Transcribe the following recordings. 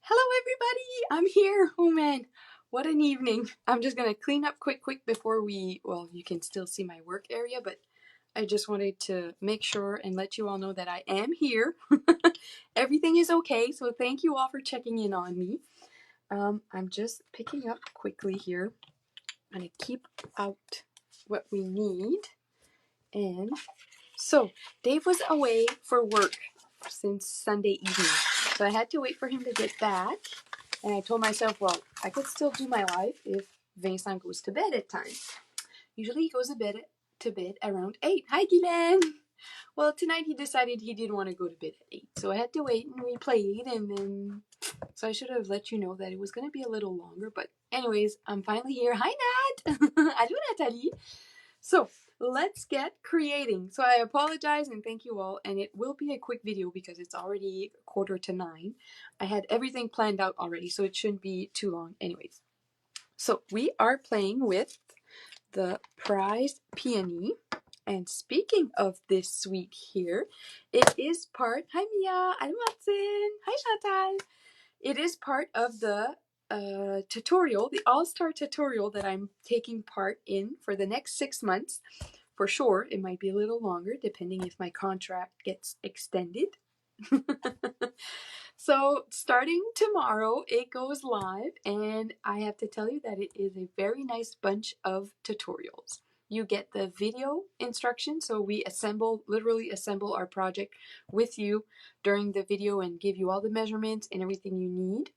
Hello everybody, I'm here. Oh man, what an evening. I'm just gonna clean up quick before well, you can still see my work area, but I just wanted to make sure and let you all know that I am here. Everything is okay, so thank you all for checking in on me. I'm just picking up quickly here. I'm gonna keep out what we need. And so Dave was away for work since Sunday evening, so I had to wait for him to get back. And I told myself, well, I could still do my life if Vincent goes to bed at time. Usually he goes to bed around 8. Hi, Guylaine. Well, tonight he decided he didn't want to go to bed at 8. So I had to wait and we played. And then, so I should have let you know that it was going to be a little longer. But anyways, I'm finally here. Hi, Nat. Allô, Nathalie. So let's get creating. So I apologize and thank you all, and it will be a quick video because it's already 8:45. I had everything planned out already, so it shouldn't be too long anyways. So we are playing with the prize Peony. And speaking of this suite here, it is part, hi Mia, I'm Watson, hi Chantal. It is part of the tutorial, the all-star tutorial that I'm taking part in for the next 6 months. For sure, it might be a little longer depending if my contract gets extended. So starting tomorrow, it goes live, and I have to tell you that it is a very nice bunch of tutorials. You get the video instruction, so we literally assemble our project with you during the video and give you all the measurements and everything you need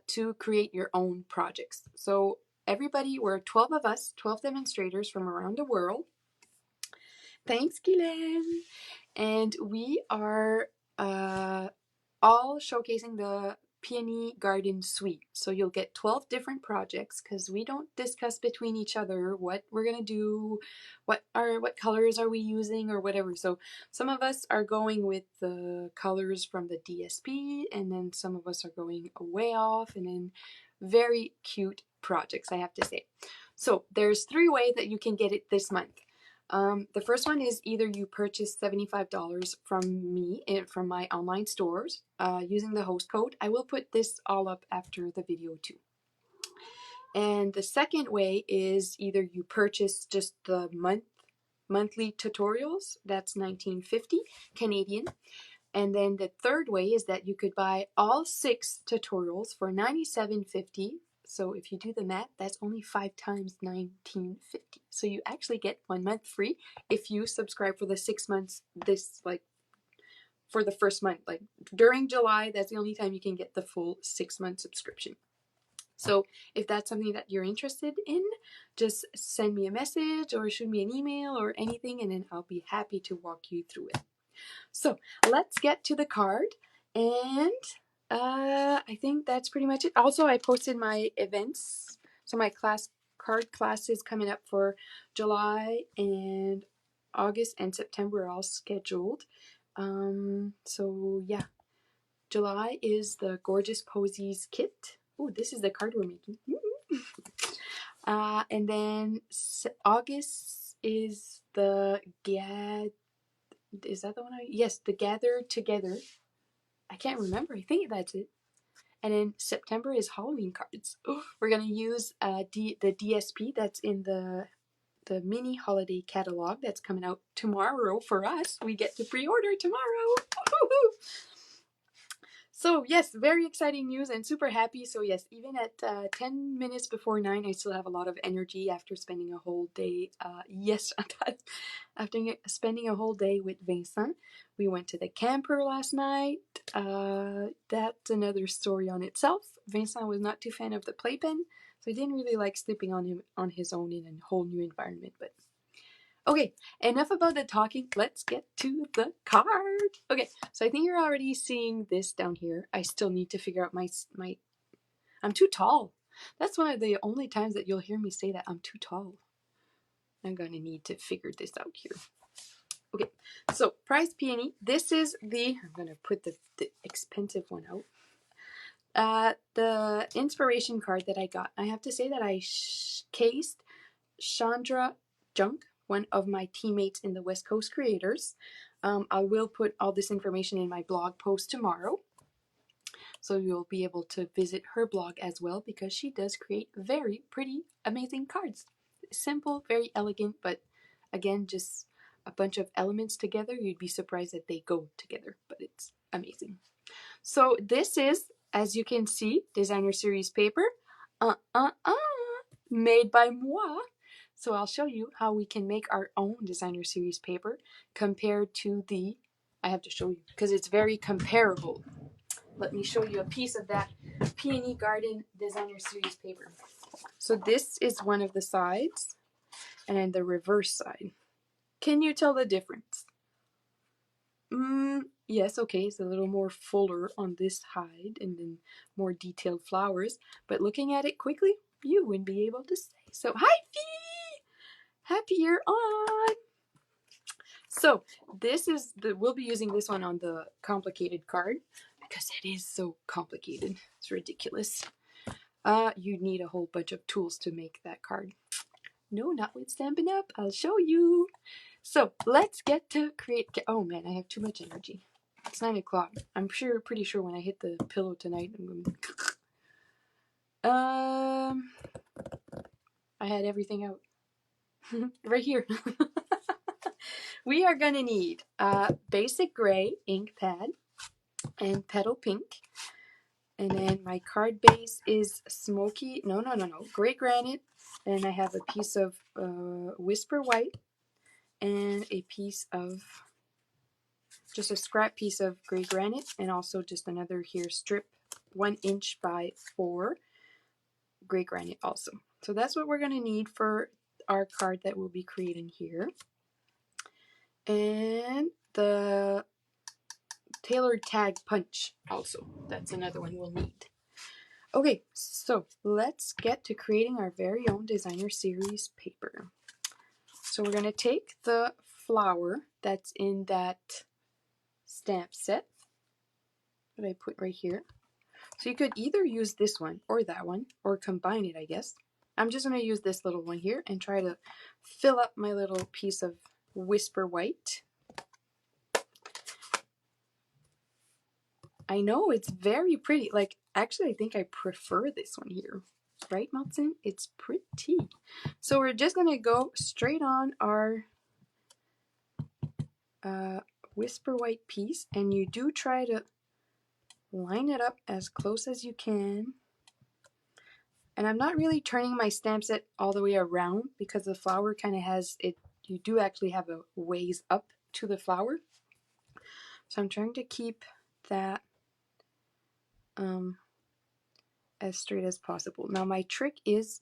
to create your own projects. So everybody, we're 12 of us, 12 demonstrators from around the world. Thanks, Guylaine. And we are all showcasing the Peony Garden Suite. So you'll get 12 different projects because we don't discuss between each other what we're gonna do, what colors are we using or whatever. So some of us are going with the colors from the DSP, and then some of us are going way off, and then very cute projects, I have to say. So there's 3 ways that you can get it this month. The first one is either you purchase $75 from me, from my online stores, using the host code. I will put this all up after the video too. And the second way is either you purchase just the monthly tutorials, that's $19.50 Canadian. And then the third way is that you could buy all 6 tutorials for $97.50. So if you do the math, that's only 5 times $19.50. So you actually get 1 month free if you subscribe for the 6 months. For the first month, like during July, that's the only time you can get the full 6-month subscription. So if that's something that you're interested in, just send me a message or shoot me an email or anything, and then I'll be happy to walk you through it. So let's get to the card, and I think that's pretty much it. Also, I posted my events, so my card classes coming up for July and August and September are all scheduled. So yeah, July is the Gorgeous Posies kit. Oh, this is the card we're making. And then August is the is that the one yes, the Gather Together. I can't remember. I think that's it. And then September is Halloween cards. We're gonna use the DSP that's in the mini holiday catalog that's coming out tomorrow for us. We get to pre-order tomorrow. So yes, very exciting news and super happy. So yes, even at 10 minutes before 9, I still have a lot of energy after spending a whole day. Yes, after spending a whole day with Vincent. We went to the camper last night. That's another story on itself. Vincent was not too fan of the playpen, so he didn't really like sleeping on his own in a whole new environment. But okay, enough about the talking. Let's get to the card. Okay, so I think you're already seeing this down here. I still need to figure out my I'm too tall. That's one of the only times that you'll hear me say that I'm too tall. I'm gonna need to figure this out here. Okay, so prize Peony. This is I'm gonna put the expensive one out. The inspiration card that I got. I have to say that I cased Chandra Junk, one of my teammates in the West Coast Creators. I will put all this information in my blog post tomorrow. So you'll be able to visit her blog as well because she does create very pretty, amazing cards. Simple, very elegant, but again, just a bunch of elements together. You'd be surprised that they go together, but it's amazing. So this is, as you can see, designer series paper. Made by moi. So I'll show you how we can make our own designer series paper compared to the, I have to show you because it's very comparable. Let me show you a piece of that Peony Garden designer series paper. So this is one of the sides and then the reverse side. Can you tell the difference? Yes, okay, it's a little more fuller on this side and then more detailed flowers. But looking at it quickly, you wouldn't be able to say. So, hi, Fee! Happy you're on! So, this is we'll be using this one on the complicated card because it is so complicated. It's ridiculous. You need a whole bunch of tools to make that card. No, not with Stampin' Up. I'll show you. So, let's get to create. Oh man, I have too much energy. It's 9 o'clock. I'm pretty sure when I hit the pillow tonight, I'm going to... I had everything out. Right here. We are going to need basic gray ink pad and petal pink. And then my card base is smoky, gray granite. And I have a piece of whisper white and a piece of, just a scrap piece of gray granite, and also just another here strip 1 inch by 4 gray granite also. So that's what we're going to need for our card that we'll be creating here. And the tailored tag punch also. That's another one we'll need. Okay, so let's get to creating our very own designer series paper. So we're going to take the flower that's in that stamp set that I put right here. So you could either use this one or that one, or combine it, I guess. I'm just going to use this little one here and try to fill up my little piece of whisper white. I know, it's very pretty. Like, actually, I think I prefer this one here. Right, Maltzen? It's pretty. So we're just going to go straight on our whisper white piece, and you do try to line it up as close as you can. And I'm not really turning my stamp set all the way around because the flower kind of has it. You do actually have a ways up to the flower. So I'm trying to keep that as straight as possible. Now my trick is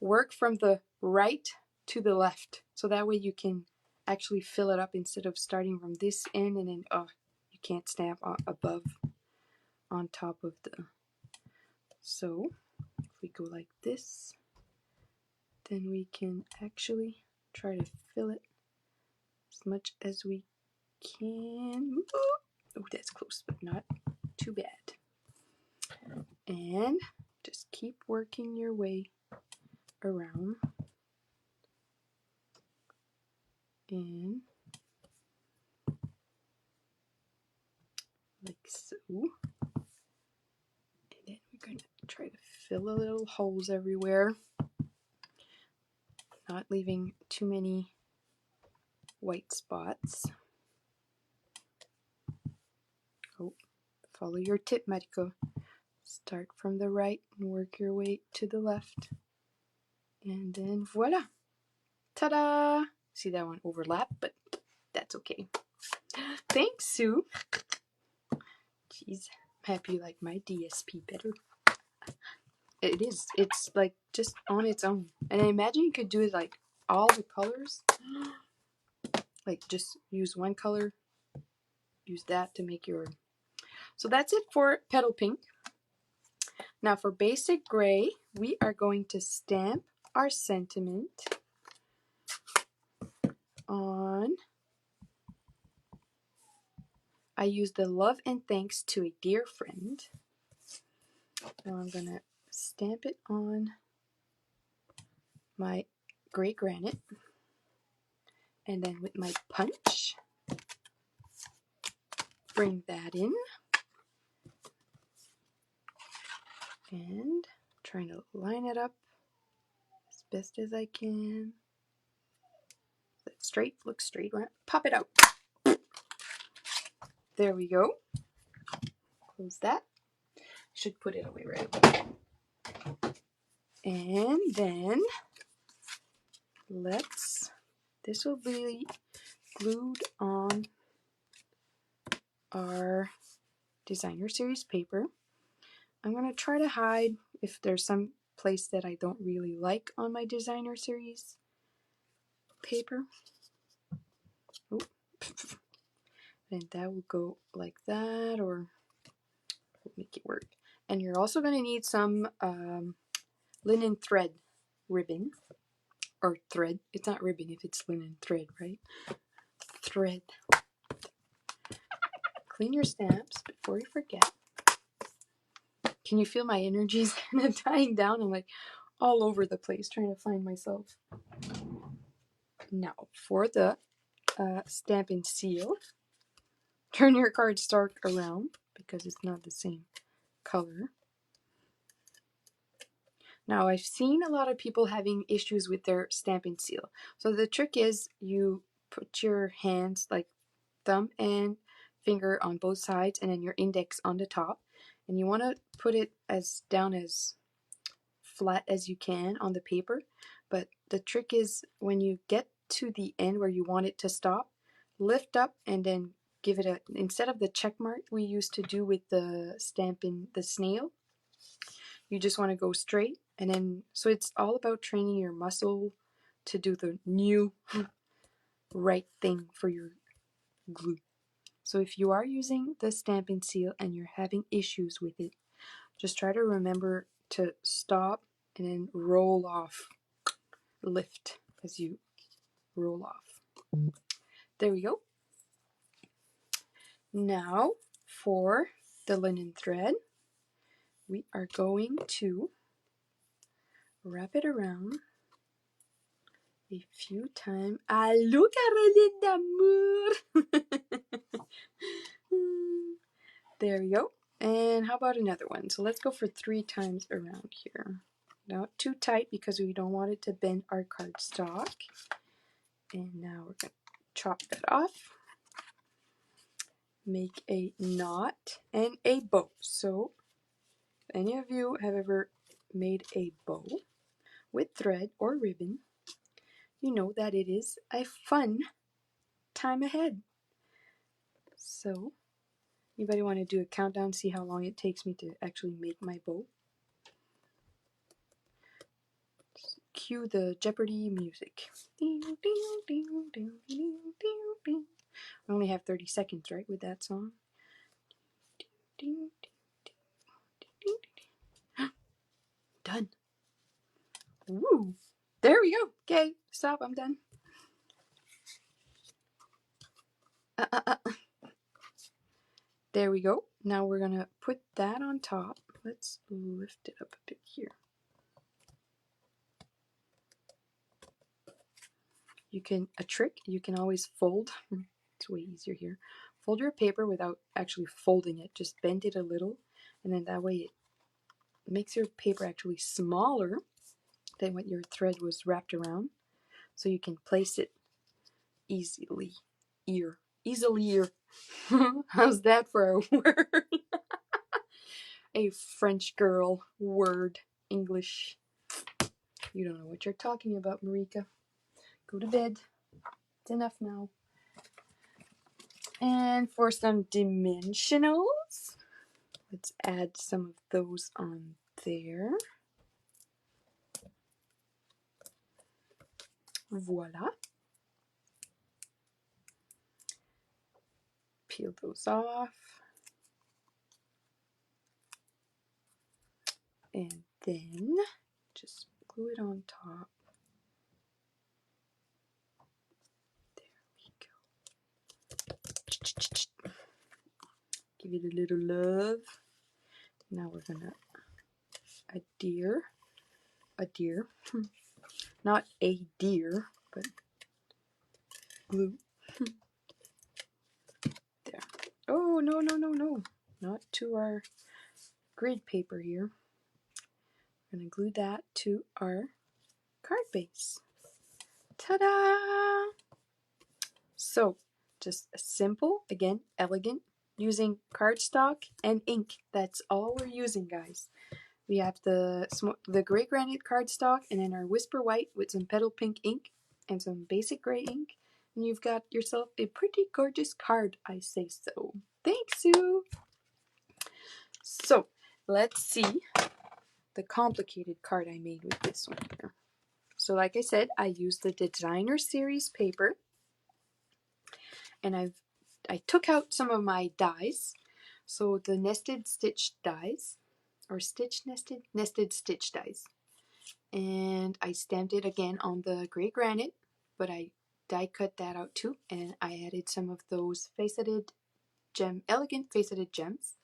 work from the right to the left. So that way you can actually fill it up instead of starting from this end and then, you can't stamp above on top of the. So if we go like this, then we can actually try to fill it as much as we can. Oh, that's close, but not too bad. And just keep working your way around. And like so. And then we're going to try to fill the little holes everywhere, not leaving too many white spots. Oh, follow your tip, Mariko. Start from the right and work your way to the left. And then voila. Ta-da! See, that one overlap, but that's okay. Thanks, Sue. Jeez, I'm happy you like my DSP better. It is. It's like just on its own. And I imagine you could do it like all the colors. Like just use one color. Use that to make your... So that's it for petal pink. Now for basic gray, we are going to stamp our sentiment on... I use the love and thanks to a dear friend. Now I'm going to stamp it on my gray granite. And then with my punch, bring that in. And trying to line it up as best as I can. Straight, look straight, pop it out. There we go. Close that. Should put it away right away. And then this will be glued on our designer series paper. I'm going to try to hide if there's some place that I don't really like on my designer series paper. Oh. And that will go like that, or make it work. And you're also going to need some linen thread ribbon, or thread. It's not ribbon if it's linen thread, right? Thread. Clean your stamps before you forget. Can you feel my energies kind of dying down? I'm like all over the place trying to find myself. Now for the stamp and seal, turn your cardstock around because it's not the same color. Now I've seen a lot of people having issues with their stamp and seal. So the trick is you put your hands, like thumb and finger on both sides, and then your index on the top, and you want to put it as down as flat as you can on the paper. But the trick is when you get to the end where you want it to stop, lift up and then give it a, instead of the check mark we used to do with the stamp in the snail, you just want to go straight. And then, so it's all about training your muscle to do the new right thing for your glue. So if you are using the stamp and seal and you're having issues with it, just try to remember to stop and then roll off, lift as you roll off. There we go. Now for the linen thread, we are going to wrap it around a few times. Ah, look at it, d'amour. There we go. And how about another one? So let's go for 3 times around here. Not too tight because we don't want it to bend our cardstock. And now we're going to chop that off. Make a knot and a bow. So if any of you have ever made a bow with thread or ribbon, you know that it is a fun time ahead. So anybody want to do a countdown, see how long it takes me to actually make my bow? Cue the Jeopardy music. I only have 30 seconds, right, with that song? Done. Woo! There we go. Okay, stop. I'm done. There we go. Now we're gonna put that on top. Let's lift it up a bit here. A trick, you can always fold. It's way easier here. Fold your paper without actually folding it. Just bend it a little, and then that way it makes your paper actually smaller than what your thread was wrapped around, so you can place it easily. Easily. How's that for a word? A French girl word. English. You don't know what you're talking about, Marika. Go to bed. It's enough now. And for some dimensionals, let's add some of those on there. Voila. Peel those off. And then just glue it on top. Give it a little love. Now we're gonna adhere, not a deer, but glue. There. Oh, no, not to our grid paper here. We're going to glue that to our card base. Ta-da! So, just a simple, again, elegant, using cardstock and ink. That's all we're using, guys. We have the gray granite cardstock and then our Whisper White with some petal pink ink and some basic gray ink. And you've got yourself a pretty gorgeous card, I say so. Thanks, Sue! So, let's see the complicated card I made with this one here. So like I said, I used the designer series paper, and I took out some of my dies. So the nested stitch dies, or nested stitch dies. And I stamped it again on the gray granite, but I die cut that out too, and I added some of those elegant faceted gems.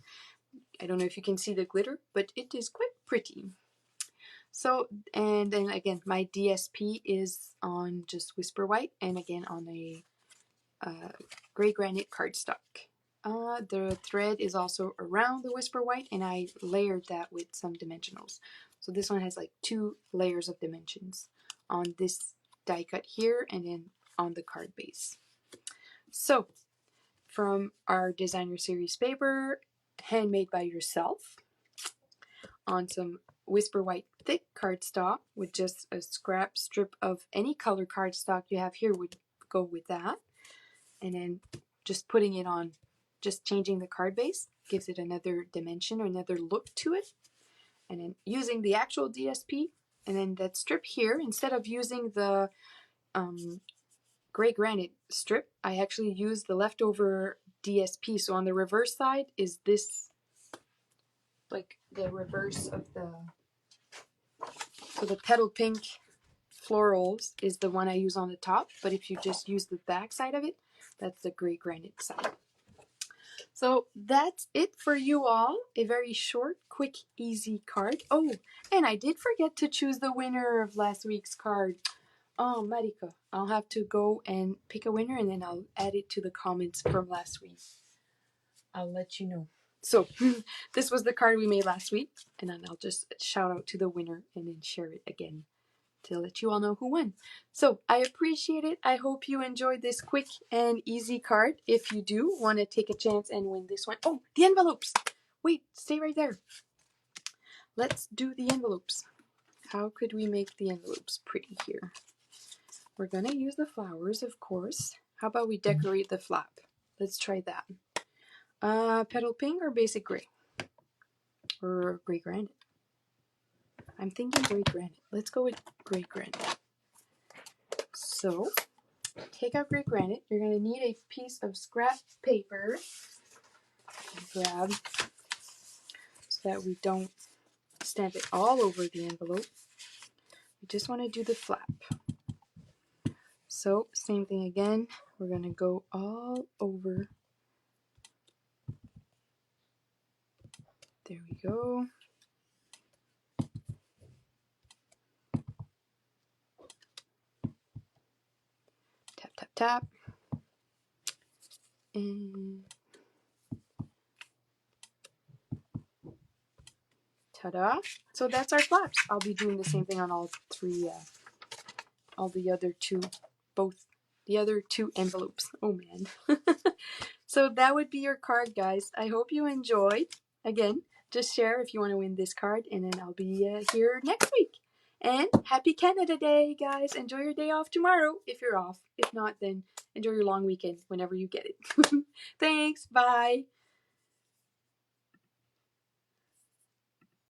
I don't know if you can see the glitter, but it is quite pretty. So, and then again, my DSP is on just Whisper White, and again on a gray granite cardstock. The thread is also around the Whisper White, and I layered that with some dimensionals. So this one has like 2 layers of dimensions on this die cut here, and then on the card base. So, from our designer series paper, handmade by yourself, on some Whisper White thick cardstock with just a scrap strip of any color cardstock you have here would go with that. And then just putting it on, just changing the card base gives it another dimension or another look to it. And then using the actual DSP, and then that strip here, instead of using the gray granite strip, I actually used the leftover DSP. So on the reverse side is this, like the reverse of so the petal pink florals is the one I use on the top, but if you just use the back side of it, that's the gray granite side. So that's it for you all. A very short, quick, easy card. Oh, and I did forget to choose the winner of last week's card. Oh, Marika, I'll have to go and pick a winner, and then I'll add it to the comments from last week. I'll let you know. So this was the card we made last week, and then I'll just shout out to the winner and then share it again to let you all know who won. So I appreciate it. I hope you enjoyed this quick and easy card. If you do want to take a chance and win this one. Oh, the envelopes. Wait, stay right there. Let's do the envelopes. How could we make the envelopes pretty here? We're going to use the flowers, of course. How about we decorate the flap? Let's try that. Petal pink or basic gray? Or gray granite? I'm thinking gray granite. Let's go with gray granite. So, take out gray granite. You're going to need a piece of scrap paper. Grab so that we don't stamp it all over the envelope. We just want to do the flap. So, same thing again. We're going to go all over. There we go. Tap, tap, tap. And ta-da! So that's our flaps. I'll be doing the same thing on all the other two envelopes. Oh man. So that would be your card, guys. I hope you enjoyed. Again, just share if you want to win this card, and then I'll be here next week. And happy Canada Day, guys. Enjoy your day off tomorrow if you're off. If not, then enjoy your long weekend whenever you get it. Thanks. Bye.